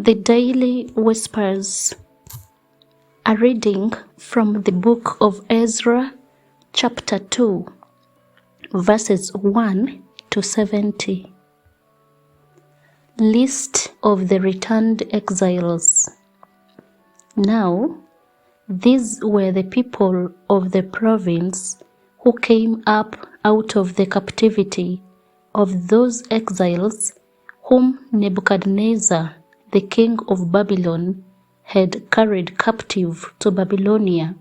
The Daily Whispers. A reading from the book of Ezra Chapter 2, verses 1 to 70. List of the returned exiles. Now, these were the people of the province who came up out of the captivity of those exiles whom Nebuchadnezzar, the king of Babylon, had carried captive to Babylonia.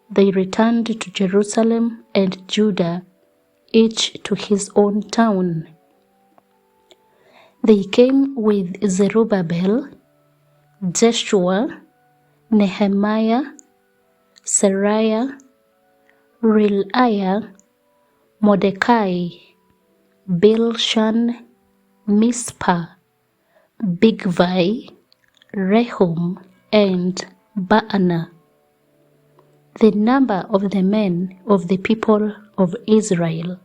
They returned to Jerusalem and Judah, each to his own town. They came with Zerubbabel, Jeshua, Nehemiah, Seraiah, Reelaiah, Mordecai, Bilshan, Mispah, Bigvai, Rehum, and Baana. The number of the men of the people of Israel,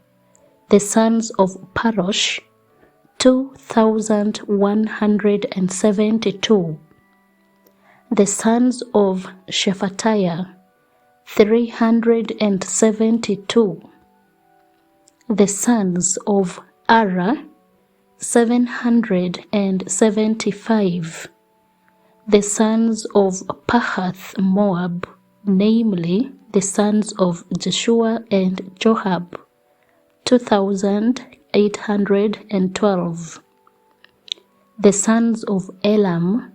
the sons of Parosh, 2,172. The sons of Shephatiah, 372. The sons of Ara, 775. The sons of Pahath Moab, namely the sons of Jeshua and Joab, 2,812. The sons of Elam,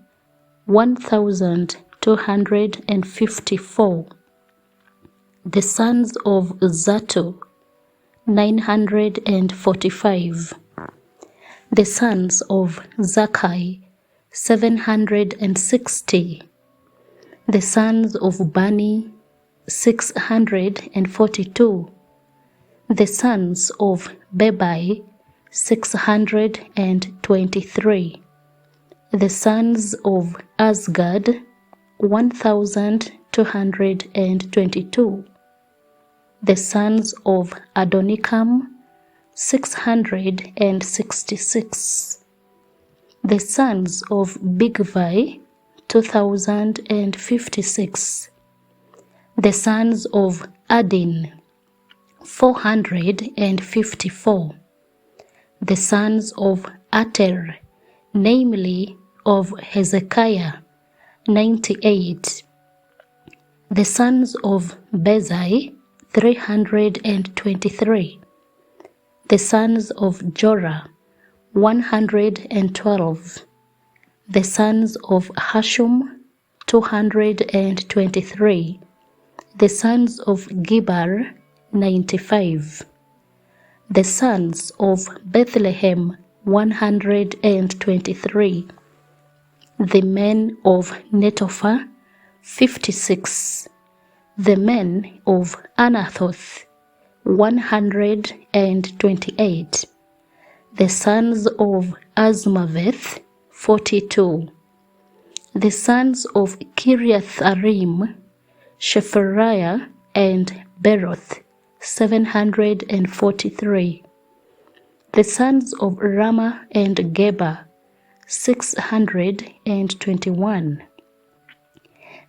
1,254. The sons of Zatu, 945. The sons of Zakai, 760. The sons of Bani, 642. The sons of Bebai, 623. The sons of Azgad, 1,222. The sons of Adonikam, 666. The sons of Bigvai, 2,056. The sons of Adin, 454. The sons of Ater, namely of Hezekiah, 98. The sons of Bezai, 323. The sons of Jorah, 112. The sons of Hashum, 223. The sons of Gibar, 95. The sons of Bethlehem, 123. The men of Netophah, 56. The men of Anathoth, 128. The sons of Azmaveth, 42. The sons of Kiriatharim, Shephariah and Beroth, 743. The sons of Ramah and Geba, 621.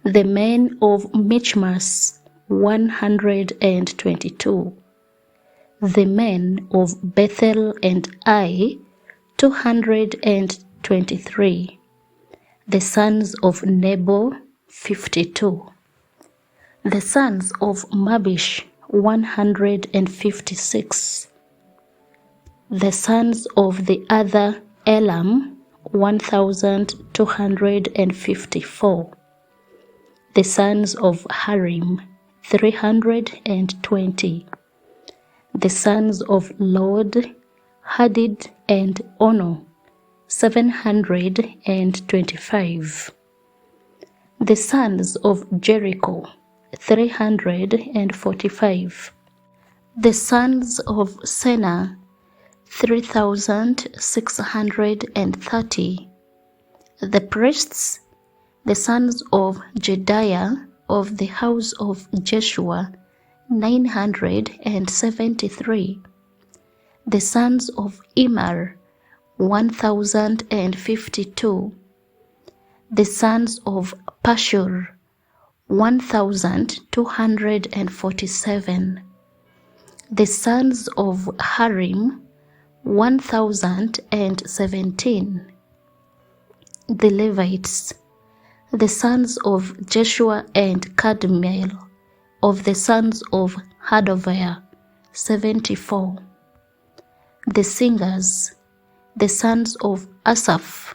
The men of Michmas, 122. The men of Bethel and Ai, 223. The sons of Nebo, 52. The sons of Mabish, 156. The sons of the other Elam, 1,254. The sons of Harim, 320. The sons of Lod, Hadid, and Ono, 725. The sons of Jericho, 345. The sons of Senah, 3,630. The priests, the sons of Jediah of the house of Jeshua, 973. The sons of Immer, 1,052. The sons of Pashur, 1,247. The sons of Harim, 1,017. The Levites, the sons of Jeshua and Kadmiel, of the sons of Hadoviah, 74. The singers, the sons of Asaph,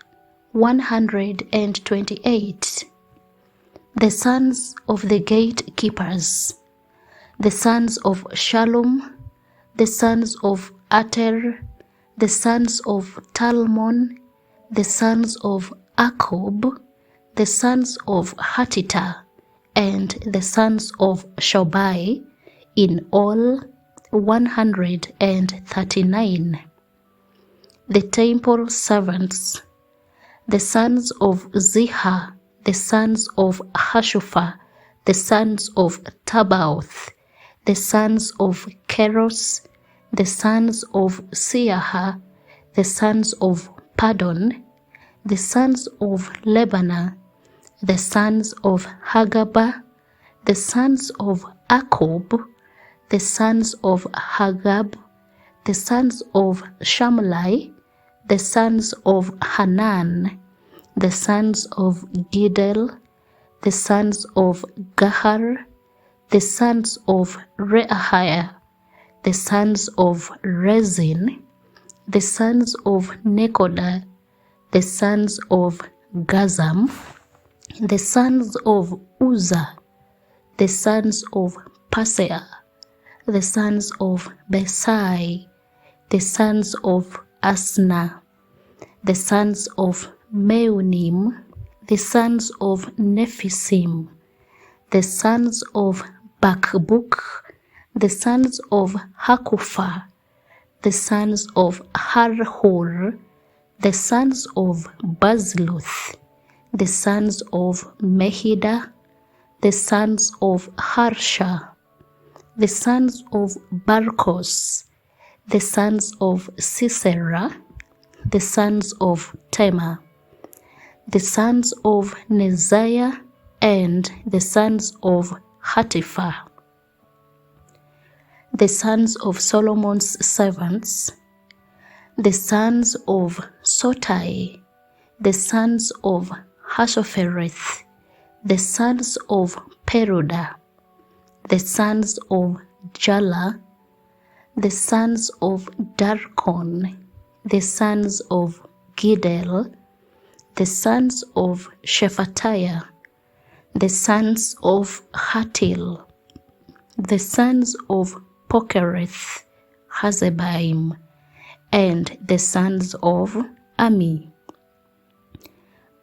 128. The sons of the gatekeepers, the sons of Shallum, the sons of Ater, the sons of Talmon, the sons of Akub, the sons of Hatita, and the sons of Shobai, in all 139. The temple servants, the sons of Ziha, the sons of Hashupha, the sons of Tabaoth, the sons of Keros, the sons of Siaha, the sons of Padon, the sons of Lebanah, the sons of Hagaba, the sons of Akub, the sons of Hagab, the sons of Shamlai, the sons of Hanan, the sons of Gidel, the sons of Gahar, the sons of Reahiah, the sons of Rezin, the sons of Nekoda, the sons of Gazam, the sons of Uzzah, the sons of Paseah, the sons of Besai, the sons of Asna, the sons of Meunim, the sons of Nephisim, the sons of Bakbuk, the sons of Hakupha, the sons of Harhur, the sons of Bazluth, the sons of Mehida, the sons of Harsha, the sons of Barkos, the sons of Sisera, the sons of Tema, the sons of Neziah, and the sons of Hatipha. The sons of Solomon's servants, the sons of Sotai, the sons of Hashophereth, the sons of Peruda, the sons of Jala, the sons of Darkon, the sons of Gidel, the sons of Shephatiah, the sons of Hatil, the sons of Pokereth, Hazebaim, and the sons of Ami.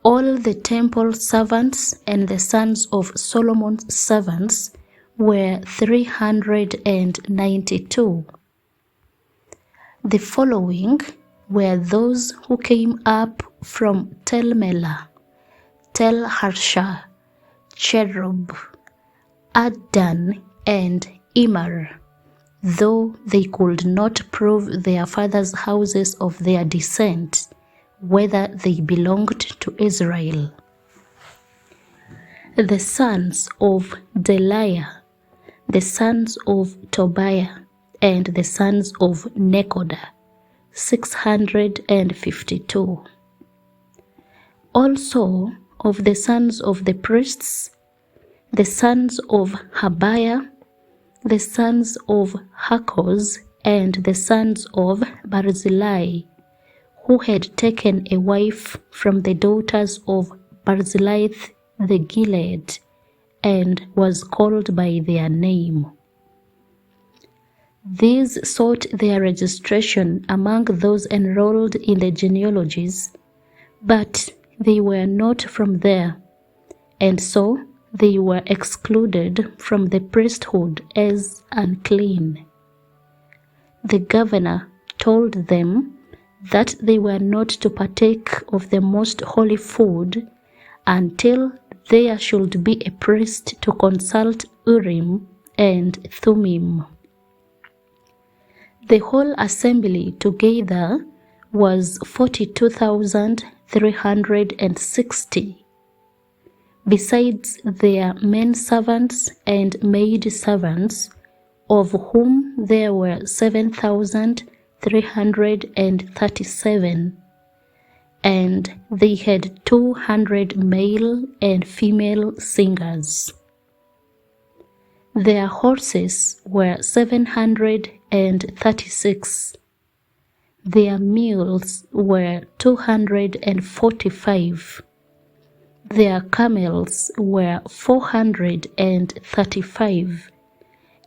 All the temple servants and the sons of Solomon's servants were 392. The following were those who came up from Tel Melah, Tel Harsha, Cherub, Addan, and Imar, though they could not prove their fathers' houses of their descent, whether they belonged to Israel. The sons of Deliah, the sons of Tobiah, and the sons of Nekoda, 652. Also of the sons of the priests, the sons of Habiah, the sons of Hakkoz, and the sons of Barzillai, who had taken a wife from the daughters of Barzillai the Gilead, and was called by their name. These sought their registration among those enrolled in the genealogies, but they were not from there, and so they were excluded from the priesthood as unclean. The governor told them that they were not to partake of the most holy food until there should be a priest to consult Urim and Thummim. The whole assembly together was 42,360, besides their men servants and maid servants, of whom there were 7,337, and they had 200 male and female singers. Their horses were 736. Their mules were 245. Their camels were 435,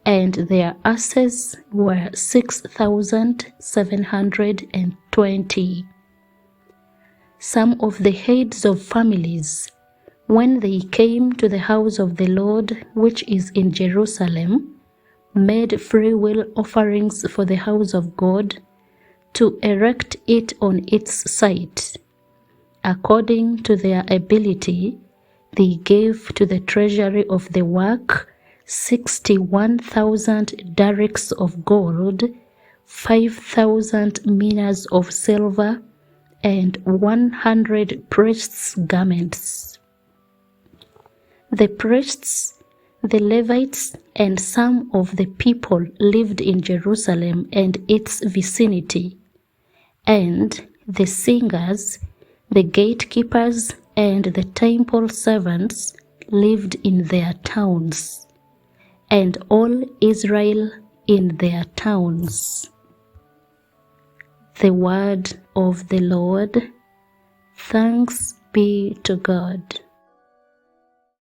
and their asses were 6,720. Some of the heads of families, when they came to the house of the Lord which is in Jerusalem, made freewill offerings for the house of God, to erect it on its site. According to their ability, they gave to the treasury of the work 61,000 darics of gold, 5,000 minas of silver, and 100 priests' garments. The priests, the Levites, and some of the people lived in Jerusalem and its vicinity, and the singers, the gatekeepers, and the temple servants lived in their towns, and all Israel in their towns. The word of the Lord. Thanks be to God.